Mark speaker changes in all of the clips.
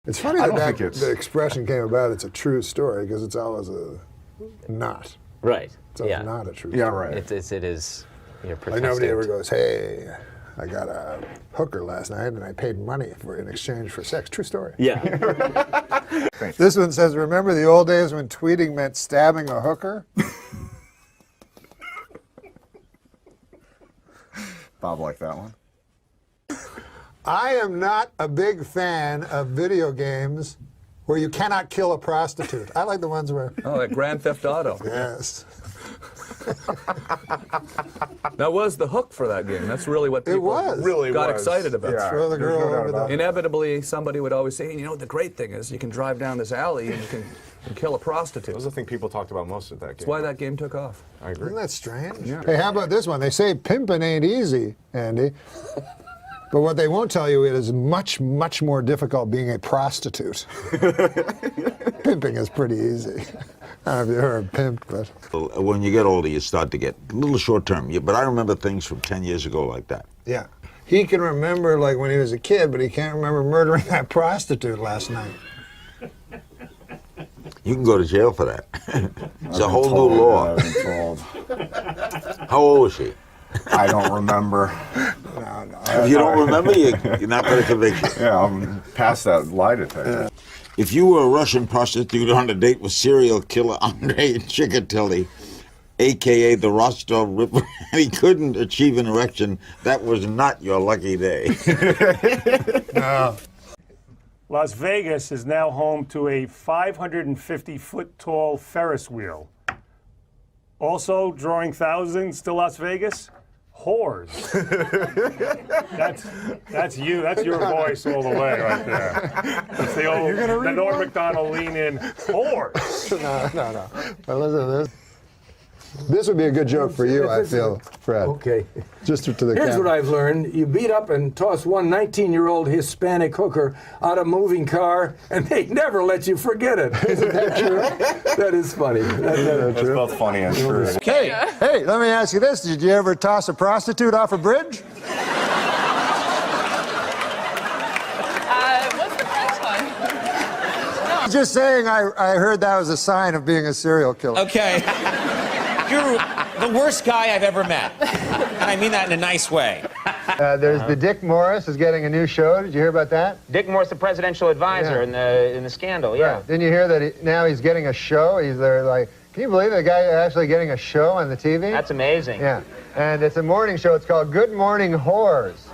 Speaker 1: It's funny that the expression came about. It's a true story because it's always a not.
Speaker 2: Right.
Speaker 1: It's not a true story.
Speaker 3: Yeah, right.
Speaker 2: It is. You're
Speaker 1: like nobody ever goes, hey, I got a hooker last night and I paid money in exchange for sex. True story.
Speaker 2: Yeah.
Speaker 1: This one says, remember the old days when tweeting meant stabbing a hooker?
Speaker 3: Bob liked that one.
Speaker 1: I am not a big fan of video games where you cannot kill a prostitute. I like the ones where...
Speaker 4: Oh, like Grand Theft Auto.
Speaker 1: Yes.
Speaker 4: That was the hook for that game. That's really what people got excited about.
Speaker 3: Yeah,
Speaker 1: throw the girl over the...
Speaker 4: Inevitably, somebody would always say, you know, the great thing is you can drive down this alley and you can kill a prostitute.
Speaker 5: That was the thing people talked about most of that game.
Speaker 4: That's why that game took off.
Speaker 5: I agree.
Speaker 1: Isn't that strange?
Speaker 4: Yeah.
Speaker 1: Hey, how about this one? They say pimping ain't easy, Andy. But what they won't tell you it is much, much more difficult being a prostitute. Pimping is pretty easy. I don't know if you heard pimped, but...
Speaker 6: When you get older, you start to get a little short-term. But I remember things from 10 years ago like that.
Speaker 1: Yeah. He can remember, like, when he was a kid, but he can't remember murdering that prostitute last night.
Speaker 6: You can go to jail for that. It's a whole new law.
Speaker 3: I've been told.
Speaker 6: How old was she?
Speaker 3: I don't remember.
Speaker 1: No.
Speaker 6: If you don't remember, you're not going to convict you.
Speaker 3: Yeah, I'm past that lie detector.
Speaker 6: If you were a Russian prostitute on a date with serial killer Andrei Chikatilo, a.k.a. the Rostov Ripper, and he couldn't achieve an erection, that was not your lucky day.
Speaker 1: No.
Speaker 7: Las Vegas is now home to a 550-foot-tall Ferris wheel. Also drawing thousands to Las Vegas, whores. That's you. That's your voice all the way right there. That's the old, the Norm Macdonald lean in, whores.
Speaker 1: No. Now listen to this. This would be a good joke for you, I feel, Fred.
Speaker 8: Okay.
Speaker 1: Just to the
Speaker 8: Here's
Speaker 1: camera.
Speaker 8: what I've learned. You beat up and toss one 19-year-old Hispanic hooker out of a moving car, and they never let you forget it. Isn't that true? That is funny.
Speaker 3: That's both funny and true.
Speaker 1: Hey, let me ask you this. Did you ever toss a prostitute off a bridge?
Speaker 9: What's the French one? No.
Speaker 1: Just saying I heard that was a sign of being a serial killer.
Speaker 10: Okay. You're the worst guy I've ever met. And I mean that in a nice way.
Speaker 1: There's the Dick Morris is getting a new show. Did you hear about that?
Speaker 2: Dick Morris, the presidential advisor in the scandal. Yeah.
Speaker 1: Right. Didn't you hear that now he's getting a show? He's there like, can you believe the guy actually getting a show on the TV?
Speaker 2: That's amazing.
Speaker 1: Yeah. And it's a morning show. It's called Good Morning Whores.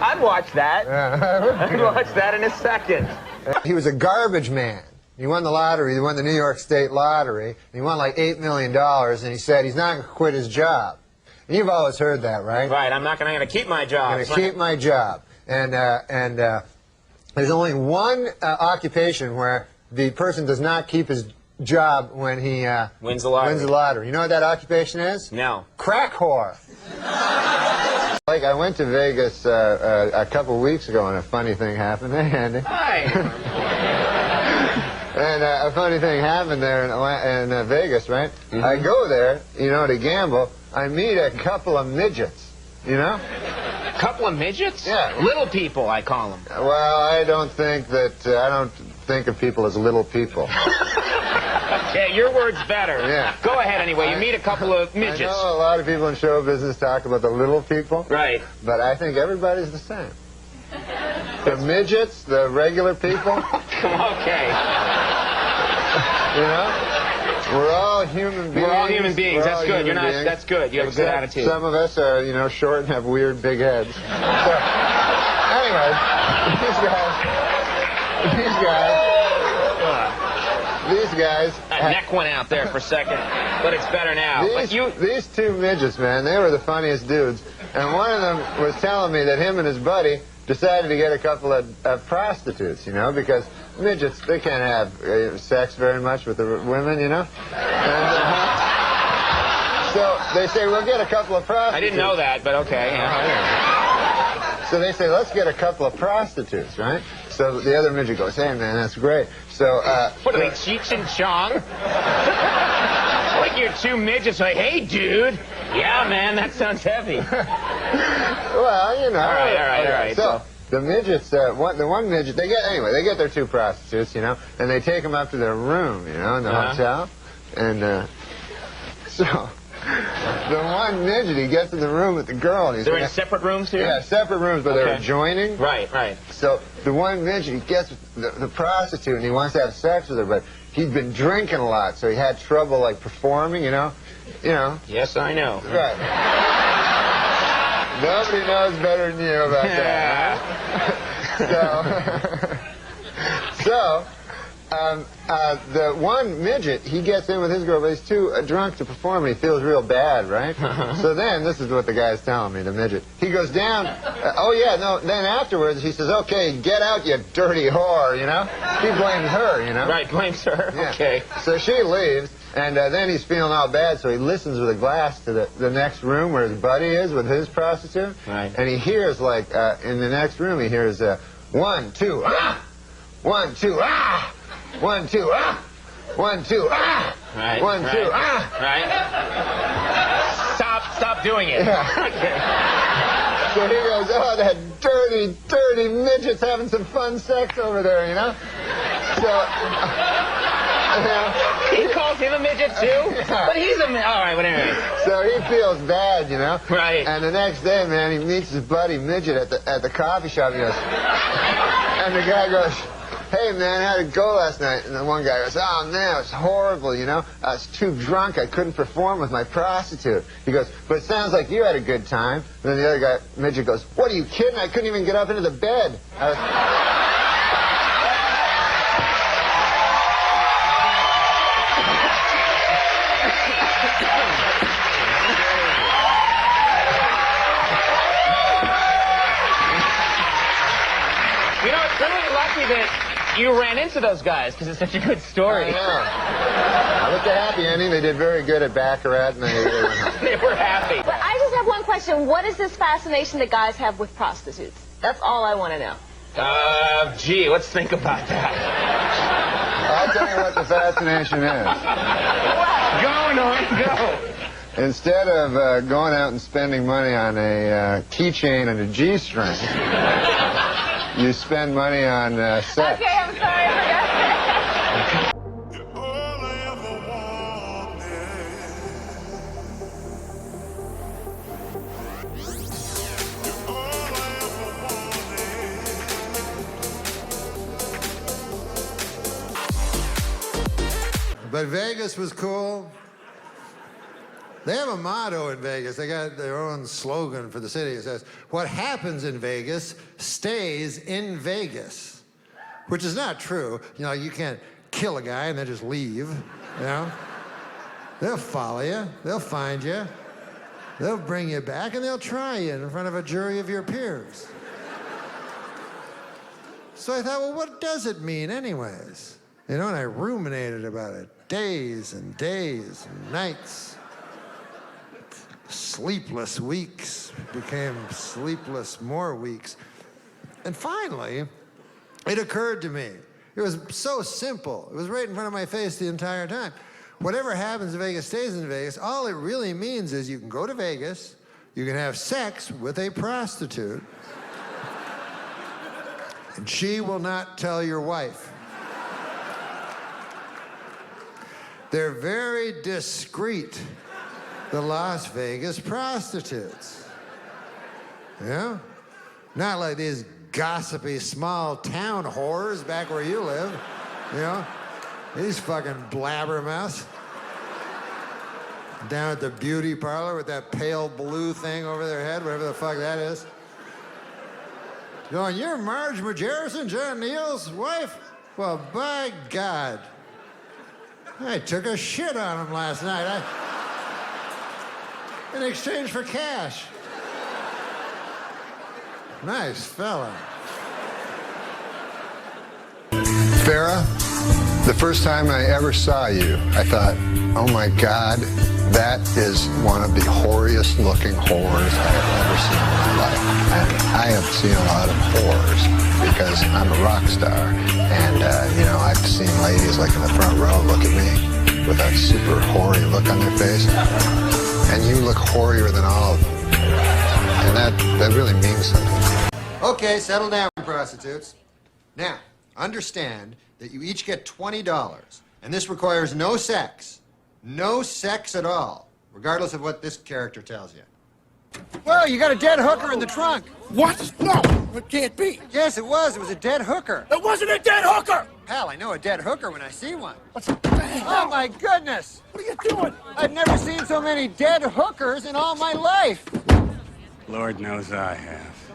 Speaker 2: I'd watch that.
Speaker 1: Yeah.
Speaker 2: I'd watch that in a second.
Speaker 1: He was a garbage man. He won the lottery. He won the New York State lottery. He won like $8 million, and he said he's not going to quit his job. And you've always heard that, right?
Speaker 2: Right. I'm not going to keep my job.
Speaker 1: I'm going to keep my job. And there's only one occupation where the person does not keep his job when he
Speaker 2: wins the lottery.
Speaker 1: Wins the lottery. You know what that occupation is?
Speaker 2: No.
Speaker 1: Crack whore. Like, I went to Vegas a couple weeks ago, and a funny thing happened. Hey, Andy.
Speaker 2: Hi.
Speaker 1: And a funny thing happened there in Vegas, right? Mm-hmm. I go there, you know, to gamble. I meet a couple of midgets, you know?
Speaker 2: Couple of midgets?
Speaker 1: Yeah.
Speaker 2: Little people, I call them.
Speaker 1: Well, I don't think of people as little people.
Speaker 2: Yeah, your word's better.
Speaker 1: Yeah.
Speaker 2: Go ahead anyway. You meet a couple of midgets.
Speaker 1: I know a lot of people in show business talk about the little people.
Speaker 2: Right.
Speaker 1: But I think everybody's the same. The midgets, the regular people.
Speaker 2: Okay.
Speaker 1: You know? We're all human beings.
Speaker 2: We're all human beings. That's good. That's good. You have a good attitude.
Speaker 1: Some of us are, you know, short and have weird big heads. So, anyway, these guys.
Speaker 2: That neck went out there for a second, but it's better now.
Speaker 1: These two midgets, man, they were the funniest dudes. And one of them was telling me that him and his buddy decided to get a couple of prostitutes, you know, because midgets, they can't have sex very much with the women, you know. And, so they say, we'll get a couple of prostitutes.
Speaker 2: I didn't know that, but okay. Yeah.
Speaker 1: So they say, let's get a couple of prostitutes, right? So the other midget goes, hey, man, that's great. So,
Speaker 2: what are they, Cheech and Chong? Like you're two midgets like, hey, dude. Yeah, man, that sounds heavy.
Speaker 1: Well, you know.
Speaker 2: All right.
Speaker 1: So the midgets, the one midget, they get their 2 prostitutes, you know, and they take them up to their room, you know, in the hotel. And so the one midget, he gets in the room with the girl. And
Speaker 10: They're in separate rooms here?
Speaker 1: Yeah, separate rooms, but they're adjoining.
Speaker 10: Right, right.
Speaker 1: So the one midget, he gets with the prostitute, and he wants to have sex with her, but he'd been drinking a lot, so he had trouble, like, performing, you know.
Speaker 10: Yes, I know.
Speaker 1: Right. Nobody knows better than you about that. So the one midget, he gets in with his girl, but he's too drunk to perform, and he feels real bad, right? So then, this is what the guy's telling me, the midget. He goes down, then afterwards, he says, okay, get out, you dirty whore, you know? He blames her, you know?
Speaker 10: Right, blames her,
Speaker 1: Yeah.
Speaker 10: okay.
Speaker 1: So she leaves, and then he's feeling all bad, so he listens with a glass to the next room where his buddy is with his prostitute.
Speaker 10: Right.
Speaker 1: And he hears, like, in the next room, he hears, 1, 2, ah! 1, 2, ah! 1, 2, ah! 1, 2, ah!
Speaker 10: Right,
Speaker 1: 1, 2,
Speaker 10: right,
Speaker 1: ah!
Speaker 10: Right. Stop doing it.
Speaker 1: Yeah.
Speaker 10: Okay.
Speaker 1: So he goes, oh, that dirty midget's having some fun sex over there, you know? So...
Speaker 10: He calls him a midget too?
Speaker 1: Yeah.
Speaker 10: But he's a midget. All right, whatever.
Speaker 1: So he feels bad, you know?
Speaker 10: Right.
Speaker 1: And the next day, man, he meets his buddy Midget at the coffee shop. He goes, and the guy goes, hey, man, how'd it go last night? And the one guy goes, oh, man, it was horrible, you know? I was too drunk. I couldn't perform with my prostitute. He goes, but it sounds like you had a good time. And then the other guy, Midget, goes, what, are you kidding? I couldn't even get up into the bed.
Speaker 10: That you ran into those guys because it's such a good story.
Speaker 1: I know. With the happy ending, they did very good at Baccarat, and they went home.
Speaker 10: They were happy.
Speaker 9: But I just have one question. What is this fascination that guys have with prostitutes? That's all I want to know.
Speaker 10: Gee, let's think about that.
Speaker 1: I'll tell you what the fascination is.
Speaker 10: Go, Norm, go.
Speaker 1: Instead of going out and spending money on a keychain and a G-string, you spend money on sex.
Speaker 9: Okay, I'm sorry, I forgot.
Speaker 1: But Vegas was cool. They have a motto in Vegas. They got their own slogan for the city. It says, what happens in Vegas stays in Vegas. Which is not true. You know, you can't kill a guy and then just leave, you know? They'll follow you. They'll find you. They'll bring you back and they'll try you in front of a jury of your peers. So I thought, well, what does it mean anyways? You know, and I ruminated about it. Days and days and nights. Sleepless weeks became sleepless more weeks. And finally, it occurred to me. It was so simple. It was right in front of my face the entire time. Whatever happens in Vegas stays in Vegas. All it really means is you can go to Vegas, you can have sex with a prostitute, and she will not tell your wife. They're very discreet, the Las Vegas prostitutes. Yeah? Not like these gossipy small town whores back where you live. You know? These fucking blabbermouths. Down at the beauty parlor with that pale blue thing over their head, whatever the fuck that is. Going, you're Marge Majerison, John Neal's wife? Well, by God. I took a shit on him last night. In exchange for cash. Nice fella. Farrah, the first time I ever saw you, I thought, oh my God, that is one of the whoriest looking whores I have ever seen in my life. And I have seen a lot of whores because I'm a rock star. And, you know, I've seen ladies like in the front row look at me with that super hoary look on their face. And you look horier than all of them. And that really means something. Okay, settle down, prostitutes. Now, understand that you each get $20, and this requires no sex. No sex at all, regardless of what this character tells you. Well, you got a dead hooker in the trunk.
Speaker 11: What? No, it can't be.
Speaker 1: Yes, it was. It was a dead hooker.
Speaker 11: It wasn't a dead hooker!
Speaker 1: Pal, I know a dead hooker when I see one.
Speaker 11: What the hell?
Speaker 1: Oh, my goodness.
Speaker 11: What are you doing?
Speaker 1: I've never seen so many dead hookers in all my life.
Speaker 12: Lord knows I have.